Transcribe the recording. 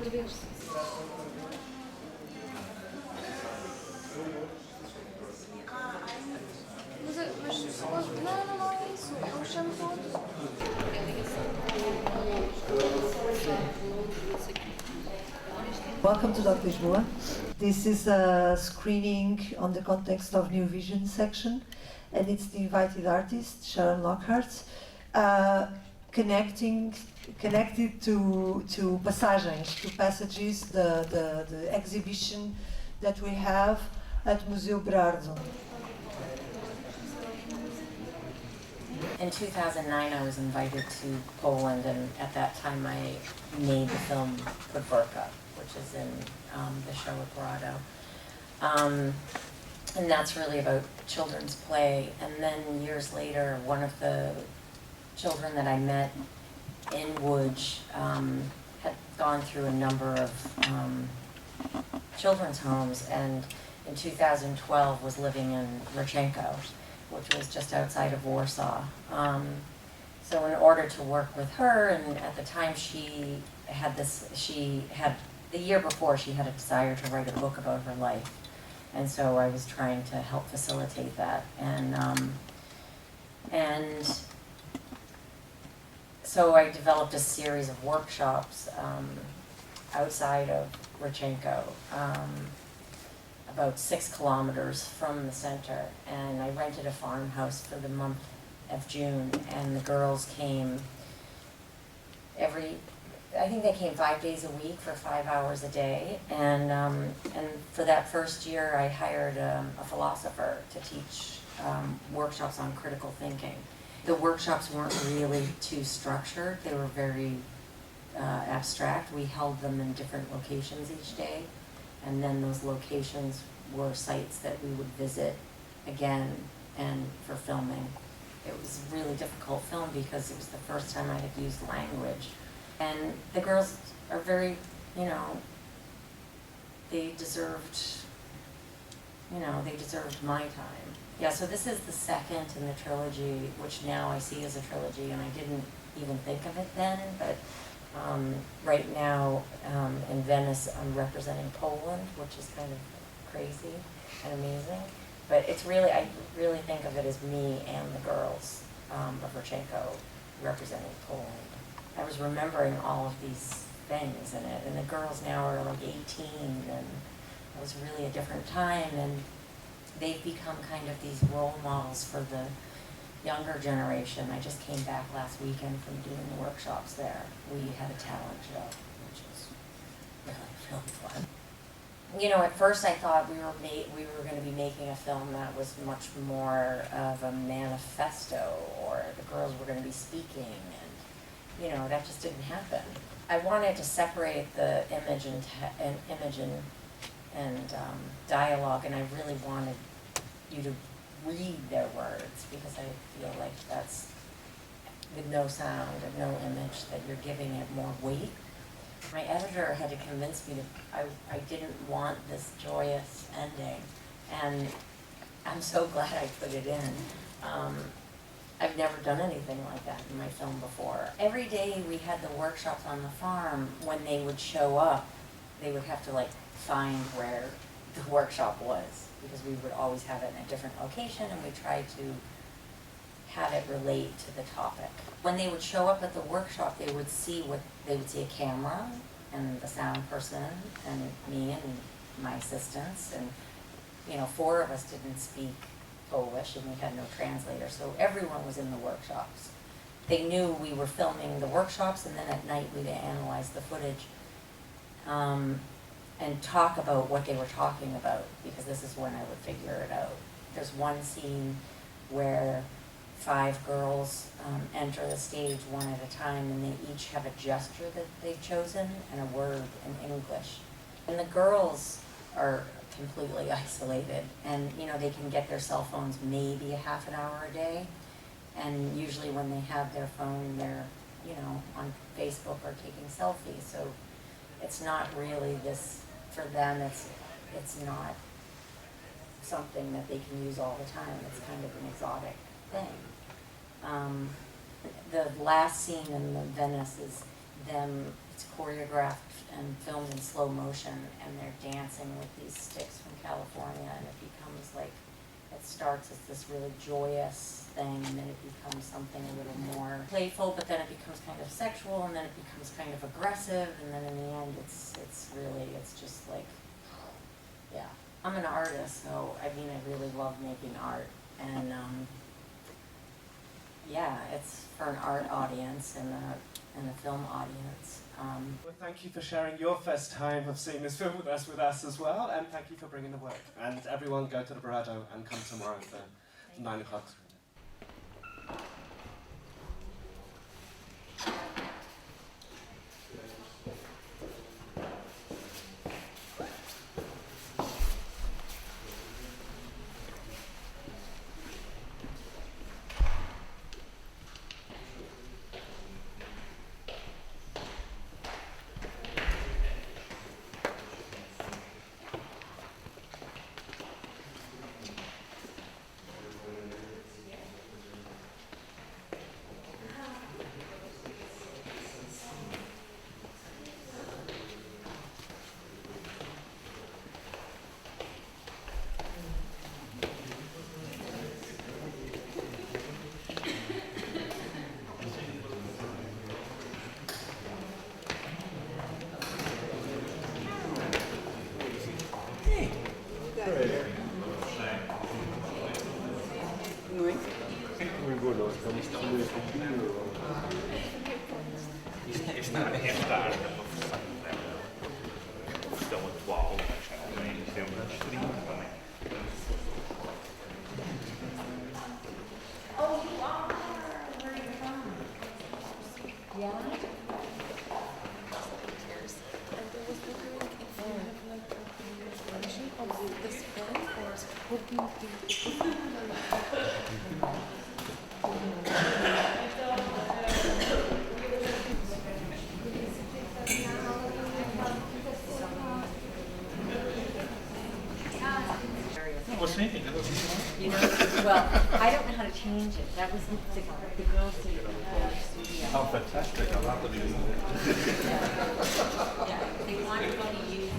Não é isso. Eu chamo todos. Welcome to DOCLISBOA. This is a screening on the context of New Vision section, and it's the invited artist, Sharon Lockhart, connected to passages, the exhibition that we have at Museu Brardo. In 2009, I was invited to Poland, and at that time I made the film Cobertura, which is in the show at Brado. And that's really about children's play. And then years later, one of the children that I met in Łódź had gone through a number of children's homes, and in 2012 was living in RUGZIENKO, which was just outside of Warsaw. So in order to work with her, and at the time the year before she had a desire to write a book about her life. And so I was trying to help facilitate that. And so I developed a series of workshops outside of RUGZIENKO, about 6 kilometers from the center, and I rented a farmhouse for the month of June, and the girls came I think they came 5 days a week for 5 hours a day, and for that first year I hired a philosopher to teach workshops on critical thinking. The workshops weren't really too structured, they were very abstract. We held them in different locations each day, and then those locations were sites that we would visit again and for filming. It was a really difficult film because it was the first time I had used language. And the girls are very, they deserved my time. Yeah, so this is the second in the trilogy, which now I see as a trilogy, and I didn't even think of it then, but right now in Venice I'm representing Poland, which is kind of crazy and amazing. But it's really, I really think of it as me and the girls of RUGZIENKO representing Poland. I was remembering all of these things in it, and the girls now are like 18, and it was really a different time, and they've become kind of these role models for the younger generation. I just came back last weekend from doing the workshops there. We had a talent show, which was really fun. At first I thought we were going to be making a film that was much more of a manifesto, or the girls were going to be speaking, and that just didn't happen. I wanted to separate the image and dialogue, and I really wanted you to read their words, because I feel like that's, with no sound and no image, that you're giving it more weight. My editor had to convince me that I didn't want this joyous ending, and I'm so glad I put it in. I've never done anything like that in my film before. Every day we had the workshops on the farm. When they would show up, they would have to find where the workshop was, because we would always have it in a different location, and we tried to have it relate to the topic. When they would show up at the workshop, they would see a camera and the sound person and me and my assistants, and 4 of us didn't speak Polish, and we had no translator, so everyone was in the workshops. They knew we were filming the workshops, and then at night we'd analyze the footage and talk about what they were talking about, because this is when I would figure it out. There's one scene where 5 girls enter the stage one at a time, and they each have a gesture that they've chosen and a word in English. And the girls are completely isolated, and they can get their cell phones maybe a half an hour a day, and usually when they have their phone, they're on Facebook or taking selfies. So it's not really this, for them it's not something that they can use all the time. It's kind of an exotic thing. The last scene in the Venice is them, it's choreographed and filmed in slow motion, and they're dancing with these sticks from California, and it becomes like, it starts as this really joyous thing, and then it becomes something a little more playful, but then it becomes kind of sexual, and then it becomes kind of aggressive, and then in the end it's just like, yeah. I'm an artist, so I mean, I really love making art, and yeah, it's for an art audience and a film audience. Well, thank you for sharing your first time of seeing this film with us as well, and thank you for bringing the work. And everyone go to the Barado and come tomorrow for 9 o'clock. Isto não é tarde, a profissão atual, também temos um stream também. Oh, you are? Where are you from? Yeah? And I was wondering if you have like a version of this film or hoping to. You know, well, I don't know how to change it. That was the girls did it before the studio. Oh, fantastic. I love that. Yeah, they wanted to use